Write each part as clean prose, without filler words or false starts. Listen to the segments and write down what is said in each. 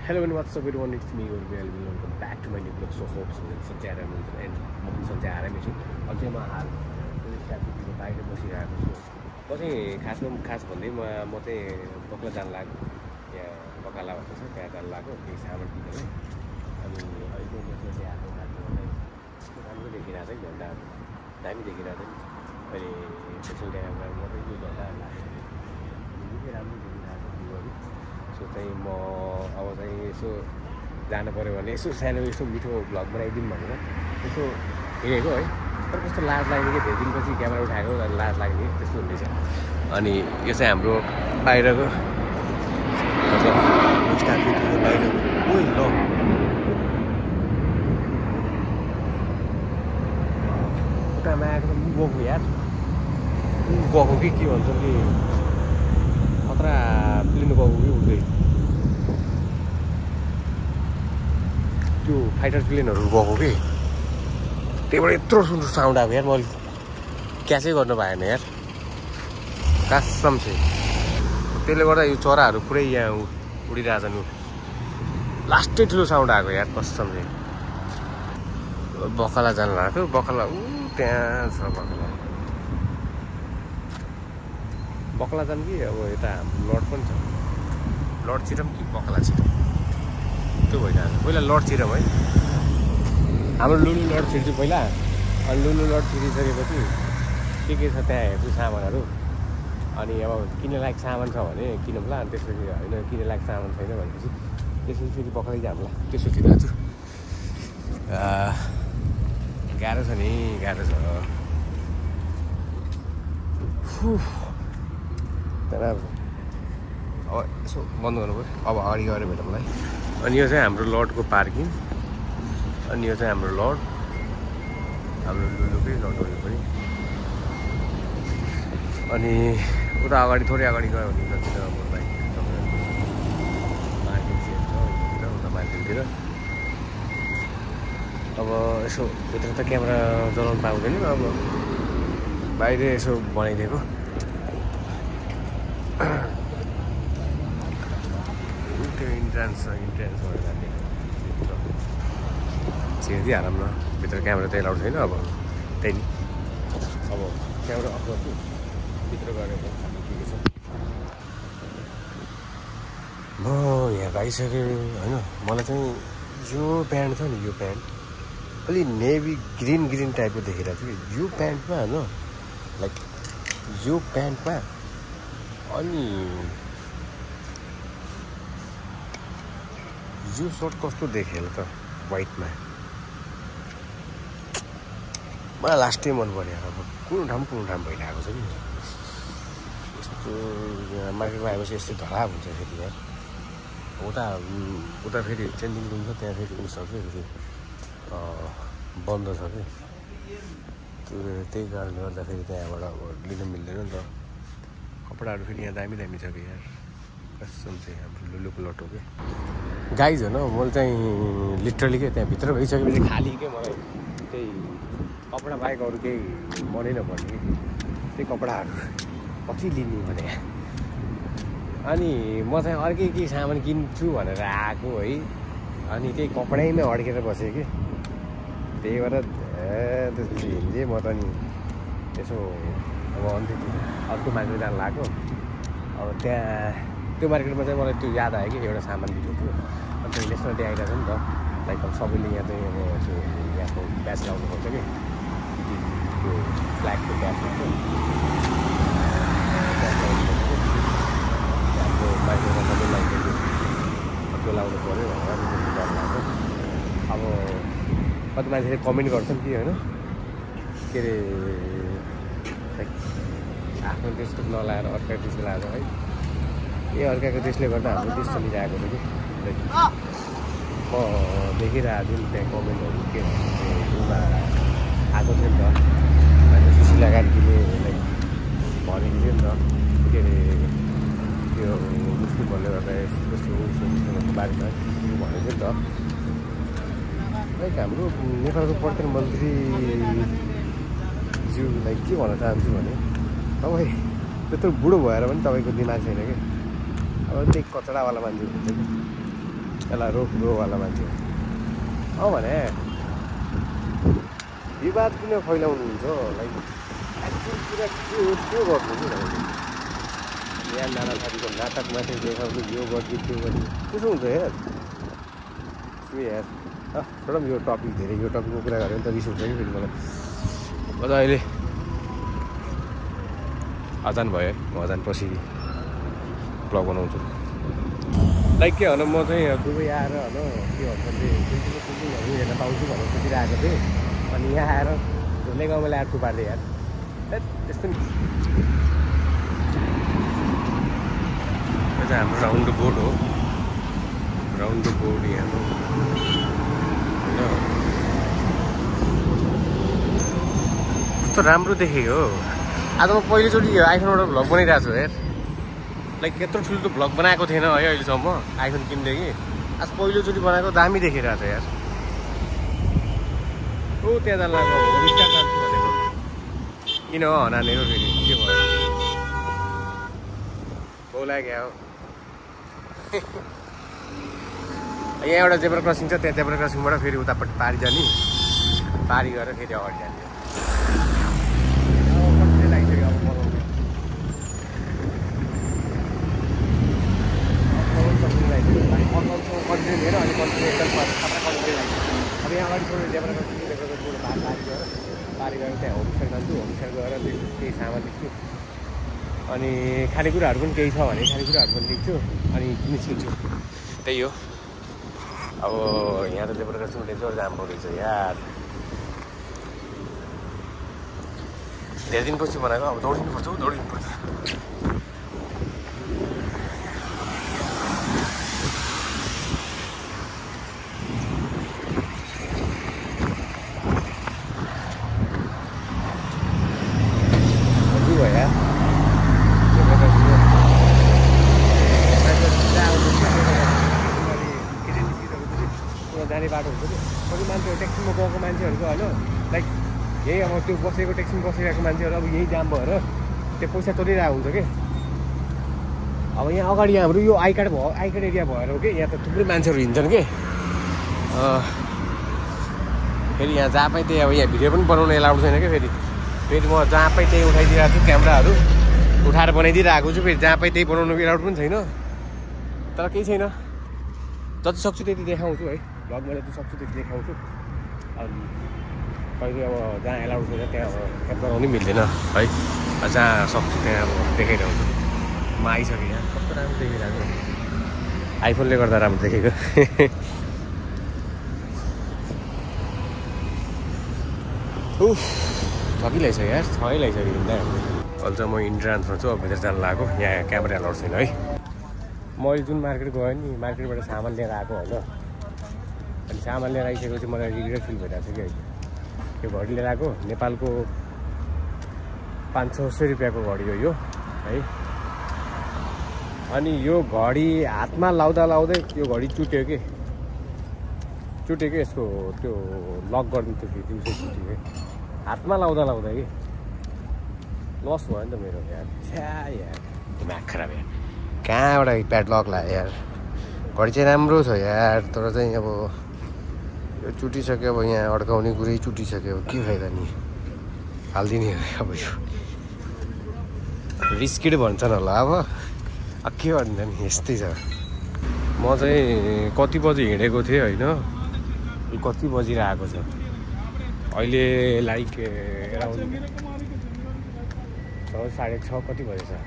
Hello and what's up everyone, it's me Urbial. Welcome back to my new vlog. So hope सन्चै आराम हुन्छ and म पनि सन्चै आरामै छु। अहिले चाहिँ म हाल ट्राफिकको बाहिर बसिरहेको छु। म चाहिँ खास भन्दै म चाहिँ बक्ला जान लाग्यो। यहाँ बकाला भन्ने छ त्यहाँ जान लाग्यो केही सामान किन्नलाई। अनि अहिले चाहिँ म चाहिँ आएको बाटोलाई राम्रो देखिरहेको छ कि झन्डा दामी देखिरहेको छ नि। अहिले पेट्रोल ड्याममा मात्रै यो झन्डा लाग्यो निकै राम्रो देखिरहेको छ भ्यूहरू। सो चाहिँ म अब चाहिँ यसो जानु पऱ्यो भने यसो सानो यसो मिठो भ्लग बनाइदिउँ भनेर यसो हिँडेको है। तर कस्तो लाज लाग्ने कि धेरै दिनपछि क्यामेरा उठाएको लाज लाग्ने त्यस्तो हुँदैछ। अनि यो चाहिँ हाम्रो बाहिरको बाहिरको ल उतामा आएको त गएको यार गएको कि के भन्छ कि खतरा प्लेन गएको कि उठ्दै त्यो फाइटर प्लेनहरू गएको कि त्यहीबाट यत्रो सुन्दर साउन्ड आएको यार। मैले क्याचै गर्नु भएन यार कसम चाहिँ। त्यसले गर्दा यो चराहरू पुरै यहाँ उडिरहेछन्। लास्टै ठुलो साउन्ड आएको यार कसम चाहिँ। बकाला जानु भएको बकाला त्यहाँ छ बकाला जानु कि अब यता हाम्रो लड पनि छ। लड छिरौँ कि बकाला छिरौँ त्यो भइरहेको पहिला लड छिरौँ है। हाम्रो लुलु लड छिर्छु पहिला। अनि लुलु लड छिरिसकेपछि के छ त्यहाँ हेर्छु सामानहरू। अनि अब किन्ने लायक सामान छ भने किनौँला। अनि त्यसपछि होइन किन्ने लायक सामान छैन भनेपछि त्यसपछि फेरि बकालै जाउँला। त्यो सोचिरहेको छु। गाह्रो छ नि गाह्रो छ। अब यसो बन्द गर्नु पऱ्यो। अब अगाडि गएर भेटौँला है। अनि यो चाहिँ हाम्रो लडको पार्किङ। अनि यो चाहिँ हाम्रो लड हाम्रो लुलुकै लड हो यो पनि। अनि उता अगाडि थोरै अगाडि गयो भने उतातिर अब बाइक मार्केट सेट छ उता मार्केटतिर। अब यसो भित्र त क्यामेरा चलाउनु पाउँदैन। अब बाहिर यसो बनाइदिएको त्यो इन्ट्रान्स भएर जाने छिरिदिइहालौँ न। भित्र क्यामेरा चाहिँ एलाउड छैन। अब त्यही नि अब क्यामेरा अफ गर्छु भित्र गएर के छ। म यहाँ आइसकेँ होइन। मलाई चाहिँ यो प्यान्ट छ नि यो प्यान्ट अलि नेभी ग्रिन टाइपको देखिरहेको छु कि यो प्यान्टमा होइन लाइक यो प्यान्टमा। अनि यो सर्ट कस्तो देखेँ त वाइटमा। मलाई लास्टै मन पऱ्यो। अब कुन ठाउँ भइरहेको छ कि यस्तो मार्केटमा आएपछि यस्तो धराब हुन्छ फेरि यार। उता फेरि चेन्जिङ रुम छ त्यहाँ फेरि उयो छ कि फेरि बन्द छ कि त्यही कारणले गर्दाखेरि त्यहाँबाट अब लिनु मिल्दैन नि त। कपडाहरू फेरि यहाँ दामी छ कि यार कसम चाहिँ हाम्रो लुलुको लट हो कि गाइज होइन। मैले चाहिँ लिटरली के त्यहाँभित्र गइसकेपछि खाली के मलाई त्यही कपडा बाहेक अरू केही मनै नपर्ने कि त्यही कपडाहरू कति लिने भने। अनि म चाहिँ अर्कै केही सामान किन्छु भनेर आएको है। अनि त्यही कपडैमा अड्केर बसेँ कि त्यही भएर त्यसपछि हिँड्दै म त नि यसो अब अन्त्यतिर अर्को मार्केट जानु लाग्यो। अब त्यहाँ त्यो मार्केटमा चाहिँ मलाई त्यो याद आयो कि एउटा सामान लिएको थियो। अन्त नेसनल डे आइरहेको छ नि त लाइक अब सबैले यहाँ चाहिँ अब त्यो यहाँको ब्याच लाउनु पर्छ कि त्यो फ्ल्यागको ब्याच हुन्छ हाम्रो मार्केटमा सबैलाई त्यो लाउनु पऱ्यो भनेर जानु लाग्यो। अब कति मान्छेले कमेन्ट गर्छन् कि होइन के अरे लाइक आफ्नो देशको नलाएर अर्काको देशको लाएर है। अर्काको देशले गर्दा हाम्रो देश चलिरहेको छ कि लाइक म देखिरहेको थिएँ नि त्यहाँ कमेन्टहरू के उमा आएको थियो नि त। होइन सुशीला कार्कीले लाइक भनेको थियो नि त के अरे त्यो मुस्लिमहरूले गर्दा यस्तो मुस्लिमहरूको बारेमा भनेको थियो नि त। लाइक हाम्रो नेपालको प्रधानमन्त्रीज्यू लाइक के भन्न चाहन्छु भने तपाईँ त्यत्रो बुढो भएर पनि तपाईँको दिमाग छैन कि। अब त्यही कचडावाला मान्छे हुन्छ कि यसलाई रोवाला मान्छे भने विवाद किन फैलाउनुहुन्छ लाइक एक्चुअल कुरा त्यो गर्नु कि यहाँ नानासाथीको नाटकमा चाहिँ देखाउनु यो गरिदियो त्यो गरिदियो त्यसो हुन्छ यार यार छोडौँ यो टपिक धेरै यो टपिकको कुरा गऱ्यो भने त रिस हुन्छ कि फेरि मलाई म त अहिले अजान भयो है म अजान पछि ब्लग बनाउँछु लाइक के होइन म चाहिँ दुबई आएर होइन के भन्छ हेर्न पाउँछु भनेर सोचिरहेको थिएँ अनि यहाँ आएर झुन्ने गाउँमा ल्याएर थुपार्दै यार त्यस्तो नि यो चाहिँ हाम्रो राउन्ड द बोर्ड हो राउन्ड द बोर्ड यहाँ होइन कस्तो राम्रो देखेँ हो आज म पहिलोचोटि आइफोनबाट भ्लग बनाइरहेको छु यार लाइक यत्रो ठुलो भ्लग बनाएको थिएन है अहिलेसम्म आइफोन किन्दै आज पहिलोचोटि बनाएको दामी देखिरहेको छ यार ओ त्यहाँ जान लाग्यो स्टार जान्छु भनेको किन हो नानीको फेरि के भयो बोला क्या हो यहाँ एउटा जेब्रा क्रसिङ छ त्यहाँ जेब्रा क्रसिङबाट फेरि उतापट्टि पारी जाने पारी गरेर फेरि अगाडि जाने कन्टिन्यू हेर अनि कन्टिन्यू एकदम खतरा कन्टिन्यू लाग्छ अब यहाँ अगाडि छोडेर जेब्रा क्रसिङ पारी गरेर त्यहाँ होमस्टे जान्छु होमस्टे गएर केही सामान लिन्छु अनि खानेकुराहरू पनि केही छ भने खानेकुराहरू पनि लिन्छु अनि निस्किन्छु त्यही हो अब यहाँ त जेब्रा क्रसिङले जोड राम्रो रहेछ यार धेरै दिनपछि बनाएको अब दौडिनुपर्छ हौ दौडिनुपर्छ जाने बाटो हुन्छ कि कति मान्छेहरू ट्याक्सीमा गएको मान्छेहरूको होइन लाइक यही अब त्यो बसेको ट्याक्सीमा बसिरहेको मान्छेहरू अब यही जाम भएर त्यो पैसा चलिरहेको हुन्छ कि अब यहाँ अगाडि हाम्रो यो आई कार्ड एरिया भएर हो कि यहाँ त थुप्रै मान्छेहरू हिँड्छन् कि फेरि यहाँ जहाँ पाइ त्यही अब यहाँ भिडियो पनि बनाउनु एलाउड छैन कि फेरि म जहाँ पाइ त्यही उठाइदिरहेको छु क्यामेराहरू उठाएर बनाइदिइरहेको छु फेरि जहाँ पाइ त्यही बनाउनु एलाउड पनि छैन तर केही छैन जति सक्छु त्यति देखाउँछु है भ्लगमा जति सक्छु त्यति देखाउँछु अनि कहिले अब जहाँ एलाउड छैन त्यहाँ अब क्याप गराउनै मिल्दैन है जहाँ सक्छु त्यहाँ अब देखाइरहन्छु म आइसकेँ यहाँ कस्तो राम्रो देखिरहेको आइफोनले गर्दा राम्रो देखेको उफ थकिलाइसक्यो यार छै लागिसक्यो हिँड्दा अहिले चाहिँ म इन्ट्रान्समा छु अब भित्र जानु लागेको यहाँ क्यामेरा एलाउड छैन है मैले जुन मार्केट गएँ नि मार्केटबाट सामान लिएर आएको होइन अनि सामान लिएर आइसकेपछि मलाई रिग्रेट फिल भइरहेको छ कि अहिले यो घडी लिएर आएको नेपालको 500 रुपियाँको घडी हो यो है अनि यो घडी हातमा लाउँदा लाउँदै यो घडी चुट्यो कि यसको त्यो लक गरिदिन्थ्यो फेरि दिउँसो चुट्यो कि हातमा लाउँदा कि लस भयो नि त मेरो यार छ्या यार दिमाग खराब यार कहाँबाट प्याडलक लाग्यो यार घडी चाहिँ राम्रो छ यार तर चाहिँ अब यो चुटिसक्यो अब यहाँ अड्काउने कुरै चुटिसक्यो अब के फाइदा नि हालिदिने अब यो रिस्किड भन्छन् होला अब के भन्छ नि यस्तै छ म चाहिँ कति बजी हिँडेको थिएँ होइन कति बजीर आएको छ अहिले लाइक एराउन्ड 6:30 कति बजेछ है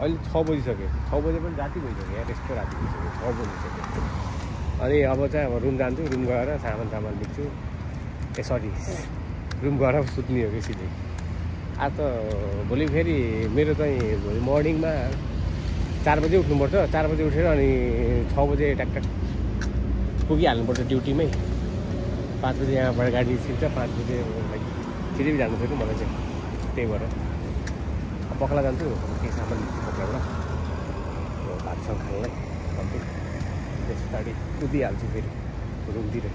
अहिले 6 बजिसक्यो 6 बजे पनि राति भइसक्यो यार यस्तो राति भइसक्यो 6 बजिसक्यो अनि अब चाहिँ अब रुम जान्छु रुम गएर सामान लिन्छु सरी रुम गएर सुत्ने हो कि सिधै आज त भोलि फेरि मेरो चाहिँ भोलि मर्निङमा 4 बजे उठ्नुपर्छ 4 बजे उठेर अनि 6 बजे ट्याक्टक पुगिहाल्नुपर्छ ड्युटीमै 5 बजे यहाँबाट गाडी निस्किन्छ 5 बजे छिटै जानु छ कि मलाई चाहिँ त्यही भएर पक्ला जान्छु केही सामान लिन्छु पक्लाबाट भातसँग खानलाई कम्प्लिट त्यस पछाडि कुदिहाल्छु फेरि रुमतिर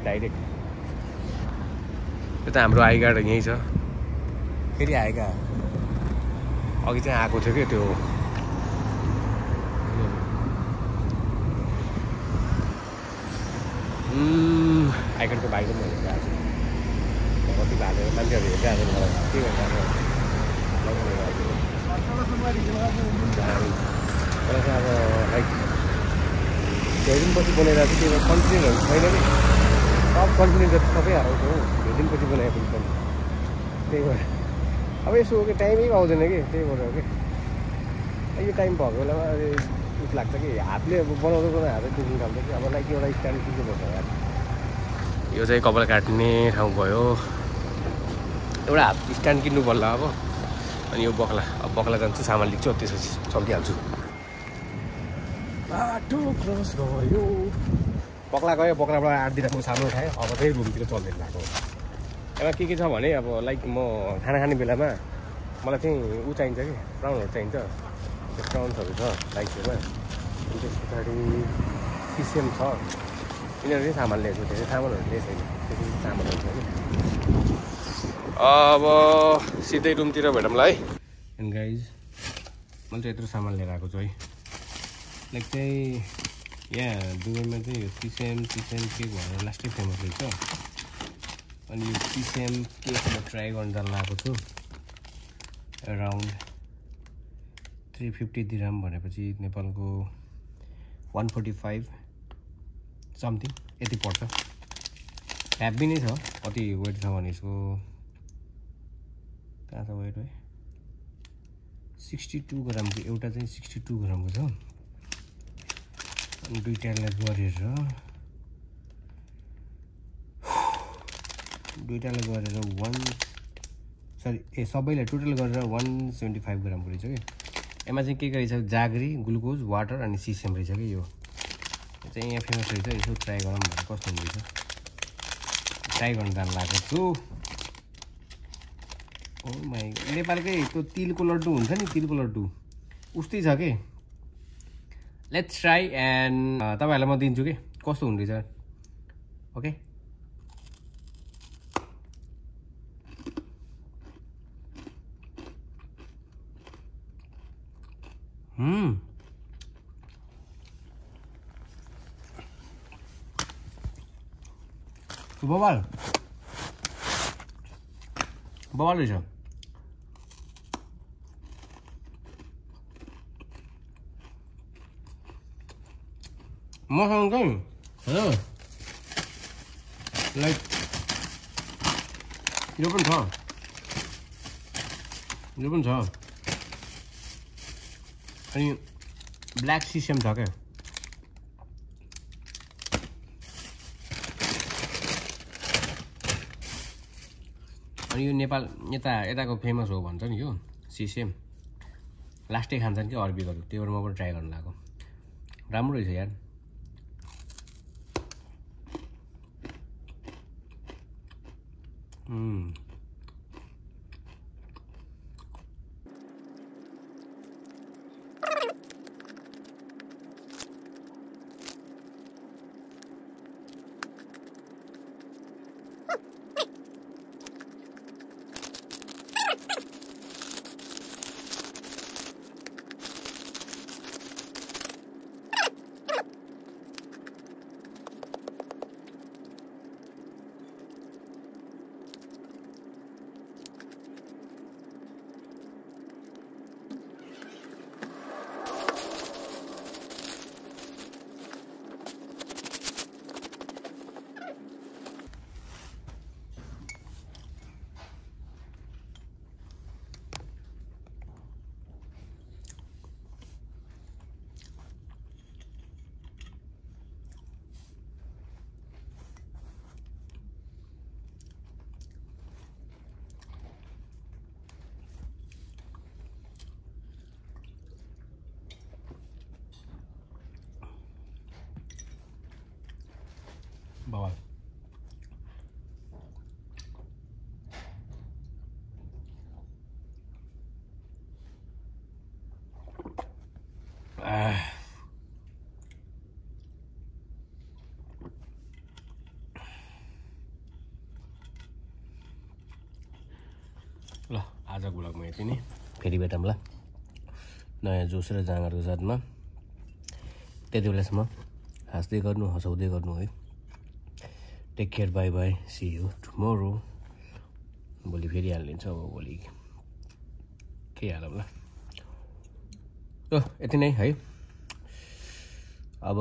डाइरेक्ट त्यो त हाम्रो आई कार्ड यहीँ छ फेरि आएका अघि चाहिँ आएको थियो कि त्यो आइकनको भाइ पनि भनेको आज कति हालेर मान्छेहरू हेर्दै आज मलाई के भन्छ तर चाहिँ अब लाइक धेरै दिनपछि बनाइरहेको छु त्यो कन्टिनेन्टहरू छैन कि सब कन्टिनेन्टहरू सबै हराउँछ हो धेरै दिनपछि बनाएपछि पनि त्यही भएर अब यसो के टाइमै पाउँदैन कि त्यही भएर हो कि यो टाइम भएको बेलामा उस लाग्छ कि हातले अब बनाउँदा हातै दुख्नु थाल्छ कि अब लाइक एउटा स्ट्यान्ड किन्नुपर्छ यार यो चाहिँ कपाल काट्ने ठाउँ भयो एउटा हात स्ट्यान्ड किन्नु पर्ला अब अनि यो बक्ला अब बक्ला जान्छु सामान लिन्छु त्यसपछि चल्किहाल्छु बाटो क्रस गयो बक्ला गयो बक्लाबाट 8 दिनको सामान उठाएँ अब चाहिँ रुमतिर चल्दैन भएको एउटा के छ भने अब लाइक म खाना खाने बेलामा मलाई चाहिँ ऊ चाहिन्छ कि प्राउनहरू चाहिन्छ त्यो प्राउन्सहरू छ लाइकमा अनि त्यस पछाडि सिसिएम छ यिनीहरू चाहिँ सामान ल्याएको धेरै सामानहरू ल्याएको छैन त्यति सामानहरू छ कि अब सिधै रुमतिर भेटौँला है एन्ड गाइज मैले चाहिँ यत्रो सामान लिएर आएको छु है लाइक चाहिँ यहाँ दुबईमा चाहिँ यो सिसिएम केक भनेर लास्टै फेमस रहेछ अनि यो सिसिएम केक म ट्राई गर्न जान आएको छु अराउन्ड 350 दिरहम भनेपछि नेपालको 145 समथिङ यति पर्छ ह्याप्पी नै छ कति वेट छ भने यसको कहाँ छ वेट है 62 ग्रामको एउटा चाहिँ 62 ग्रामको छ अनि दुईटालाई गरेर सबैलाई टोटल गरेर 175 ग्रामको रहेछ कि यसमा चाहिँ के रहेछ जागरी ग्लुकोज वाटर अनि सिसिएम रहेछ कि यो चाहिँ यहाँ फेमस रहेछ यसो ट्राई गरौँ भनेर कस्तो हुँदैछ ट्राई गर्न जान लागेको छु ओ माई नेपालकै त्यो तिलको लड्डु हुन्छ नि तिलको लड्डु उस्तै छ कि लेट्स ट्राई एन्ड तपाईँहरूलाई म दिन्छु कि कस्तो हुँदैछ ओके बवाल रहेछ मसँग चाहिँ होइन लाइक यो पनि छ अनि ब्ल्याक सिसिएम छ क्या अनि यो नेपाल यताको फेमस हो भन्छ नि यो सिसिएम लास्टै खान्छन् कि अरबीहरू त्यही भएर म पनि ट्राई गर्न लागेको राम्रो रहेछ यार बवाल ल आजको भ्लगमा यति नै फेरि भेटौँला नयाँ जोस र जाँगरको साथमा त्यति बेलासम्म हाँस्दै गर्नु हँसाउँदै गर्नु है take care, bye bye, see you tomorrow. भोलि फेरि हालिदिन्छु अब, भोलि के हालौँला। यति नै है। अब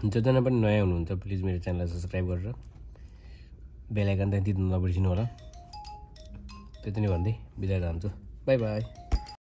जजना पनि नयाँ हुनुहुन्छ प्लिज मेरो च्यानललाई सब्सक्राइब गरेर बेल आइकन चाहिँ थिच्नु नबिर्सिनु होला। त्यति नै भन्दै बिदा चाहन्छु। By by.